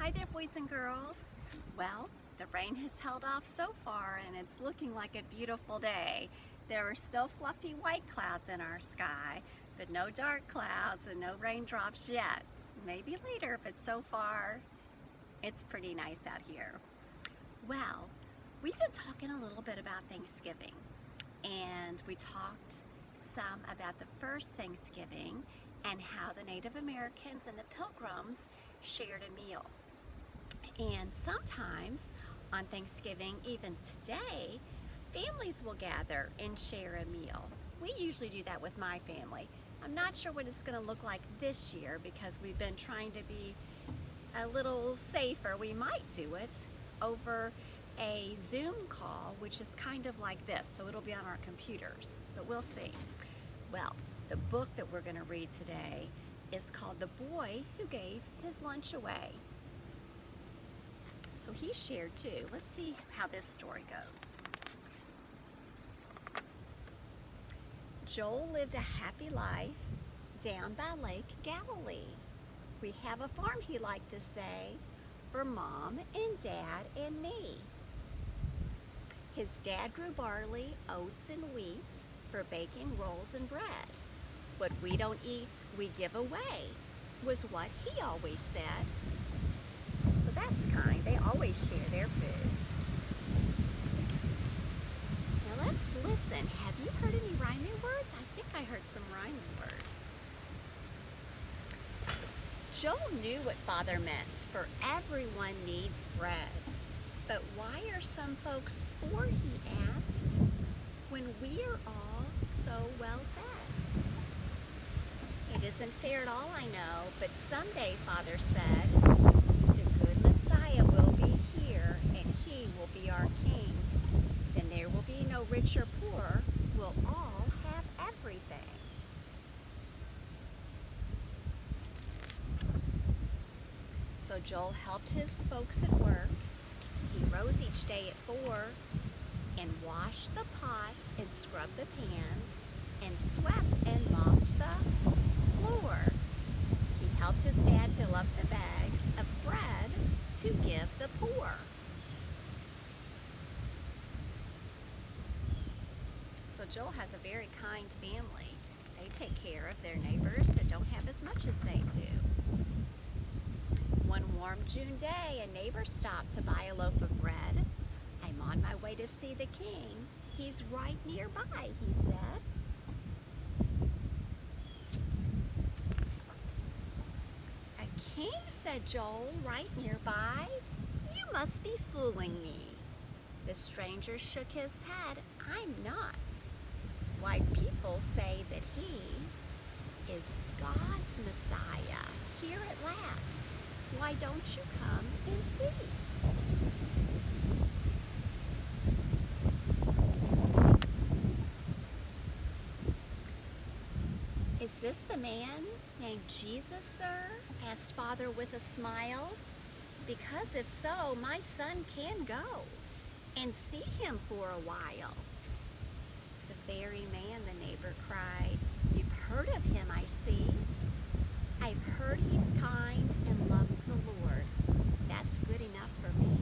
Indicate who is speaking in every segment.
Speaker 1: Hi there, boys and girls. Well, the rain has held off so far and it's looking like a beautiful day. There are still fluffy white clouds in our sky, but no dark clouds and no raindrops yet. Maybe later, but so far it's pretty nice out here. Well, we've been talking a little bit about Thanksgiving, and we talked some about the first Thanksgiving and how the Native Americans and the Pilgrims shared a meal. And sometimes on Thanksgiving, even today, families will gather and share a meal. We usually do that with my family. I'm not sure what it's going to look like this year because we've been trying to be a little safer. We might do it over a Zoom call, which is kind of like this, so it'll be on our computers, but we'll see. Well, the book that we're going to read today is called The Boy Who Gave His Lunch Away. So he shared too. Let's see how this story goes. Joel lived a happy life down by Lake Galilee. We have a farm, he liked to say, for Mom and Dad and me. His dad grew barley, oats, and wheat for baking rolls and bread. What we don't eat, we give away, was what he always said. So that's kind. They always share their food. Now let's listen. Have you heard any rhyming words? I think I heard some rhyming words. Joel knew what Father meant, for everyone needs bread. But why are some folks poor, he asked, when we are all so well fed? It isn't fair at all, I know, but someday, Father said, the good Messiah will be here, and he will be our king. Then there will be no rich or poor. We'll all have everything. So Joel helped his folks at work. He rose each day at 4 and washed the pots and scrubbed the pans and swept and mopped the floor. He helped his dad fill up the bags of bread to give the poor. So Joel has a very kind family. They take care of their neighbors that don't have as much as they do. One warm June day, a neighbor stopped to buy a loaf of bread. I'm on my way to see the king. He's right nearby, he said. A king, said Joel, right nearby? You must be fooling me. The stranger shook his head. I'm not. Why, people say that he is God's Messiah, here at last. Why don't you come and see? Is this the man named Jesus, sir? Asked Father with a smile. Because if so, my son can go and see him for a while. The very man, the neighbor cried. You've heard of him, I see. I've heard he's kind and loves the Lord. That's good enough for me.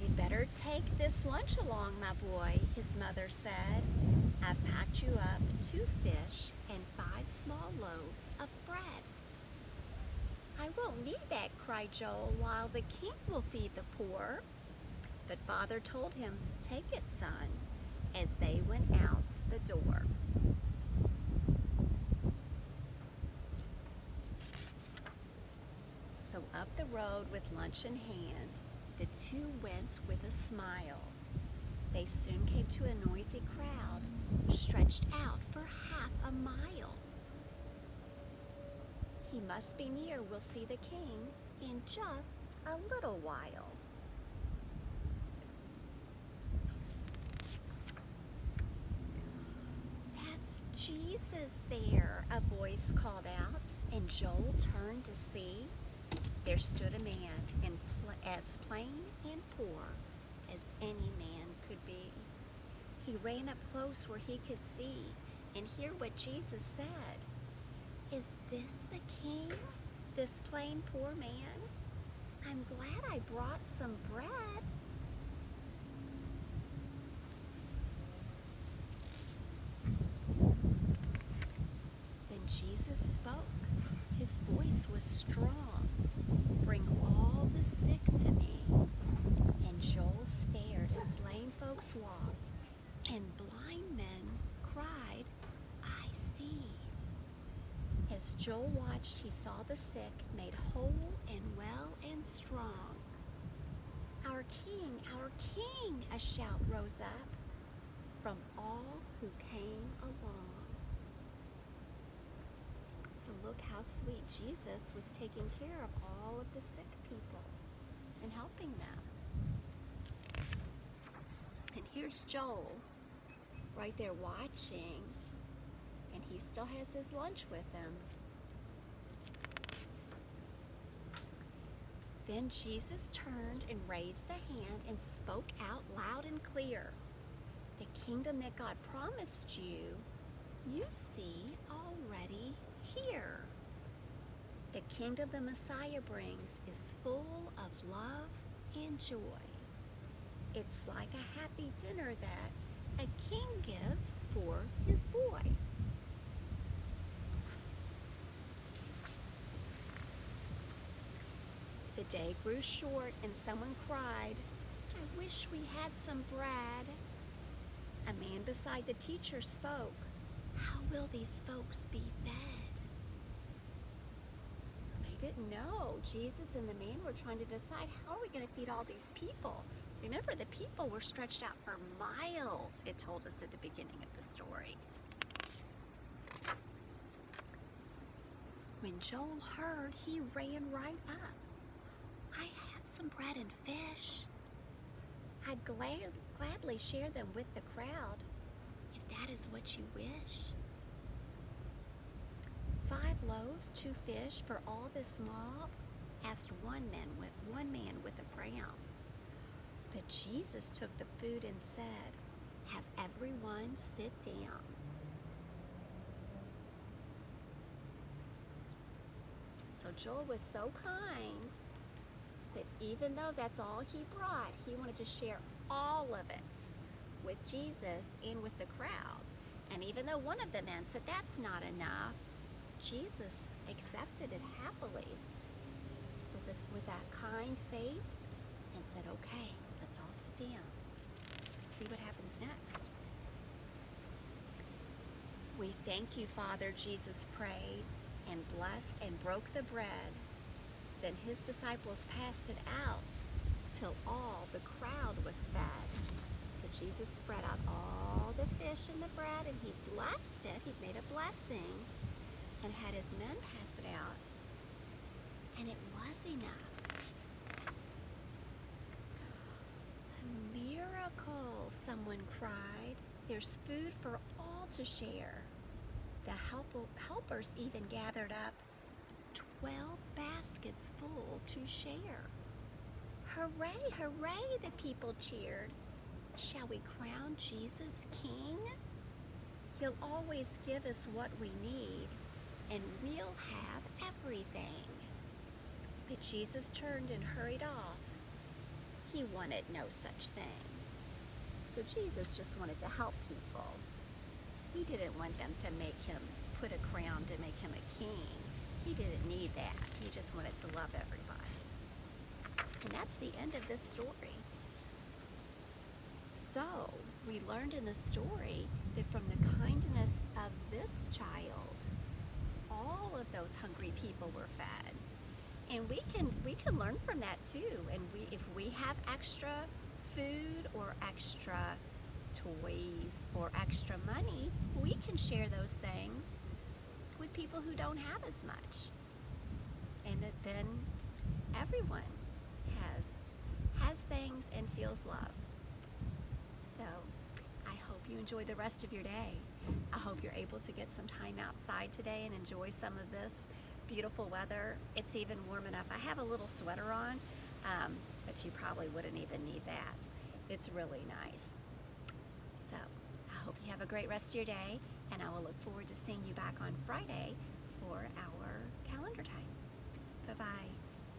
Speaker 1: You'd better take this lunch along, my boy, his mother said. I've packed you up 2 fish and 5 small loaves of bread. I won't need that, cried Joel, while the king will feed the poor. But Father told him, take it, son, as they went out the door. So up the road with lunch in hand, the two went with a smile. They soon came to a noisy crowd, stretched out for half a mile. He must be near, we'll see the king in just a little while. That's Jesus there, a voice called out, and Joel turned to see. There stood a man as plain and poor as any man could be. He ran up close where he could see. and hear what Jesus said. Is this the king? This plain poor man? I'm glad I brought some bread. Then Jesus spoke. His voice was strong. Bring all the sick to me. And Joel stared as lame folks walked, and blind men cried, I see. As Joel watched, he saw the sick made whole and well and strong. Our King, a shout rose up from all who came along. So look how sweet Jesus was taking care of all of the sick people and helping them. And here's Joel right there watching, and he still has his lunch with him. Then Jesus turned and raised a hand and spoke out loud and clear. The kingdom that God promised you, you see already here. The kingdom the Messiah brings is full of love and joy. It's like a happy dinner that a king gives for his boy. The day grew short and someone cried, I wish we had some bread. A man beside the teacher spoke, how will these folks be fed? So they didn't know. Jesus and the man were trying to decide, how are we going to feed all these people? Remember, the people were stretched out for miles, it told us at the beginning of the story. When Joel heard, he ran right up. I have some bread and fish. I'd gladly share them with the crowd, if that is what you wish. 5 loaves, 2 fish for all this mob? Asked one man with a frown. But Jesus took the food and said, have everyone sit down. So Joel was so kind that even though that's all he brought, he wanted to share all of it with Jesus and with the crowd. And even though one of the men said that's not enough, Jesus accepted it happily with that kind face and said, okay, let's all sit down. Let's see what happens next. We thank you, Father, Jesus prayed, and blessed and broke the bread. Then his disciples passed it out till all the crowd was fed. So Jesus spread out all the fish and the bread, and he blessed it. He made a blessing and had his men pass it out. And it was enough. A miracle, someone cried. There's food for all to share. The helpers even gathered up 12 baskets full to share. Hooray, hooray, the people cheered. Shall we crown Jesus King? He'll always give us what we need, and we'll have everything. But Jesus turned and hurried off. He wanted no such thing. So Jesus just wanted to help people. He didn't want them to make him put a crown to make him a king. He didn't need that. He just wanted to love everybody. And that's the end of this story. So, we learned in the story that from the kindness of this child, all of those hungry people were fed. And we can learn from that too. And if we have extra food or extra toys or extra money, we can share those things with people who don't have as much. And that then everyone has things and feels love. So I hope you enjoy the rest of your day. I hope you're able to get some time outside today and enjoy some of this beautiful weather. It's even warm enough. I have a little sweater on, but you probably wouldn't even need that. It's really nice. So I hope you have a great rest of your day, and I will look forward to seeing you back on Friday for our calendar time. Bye-bye.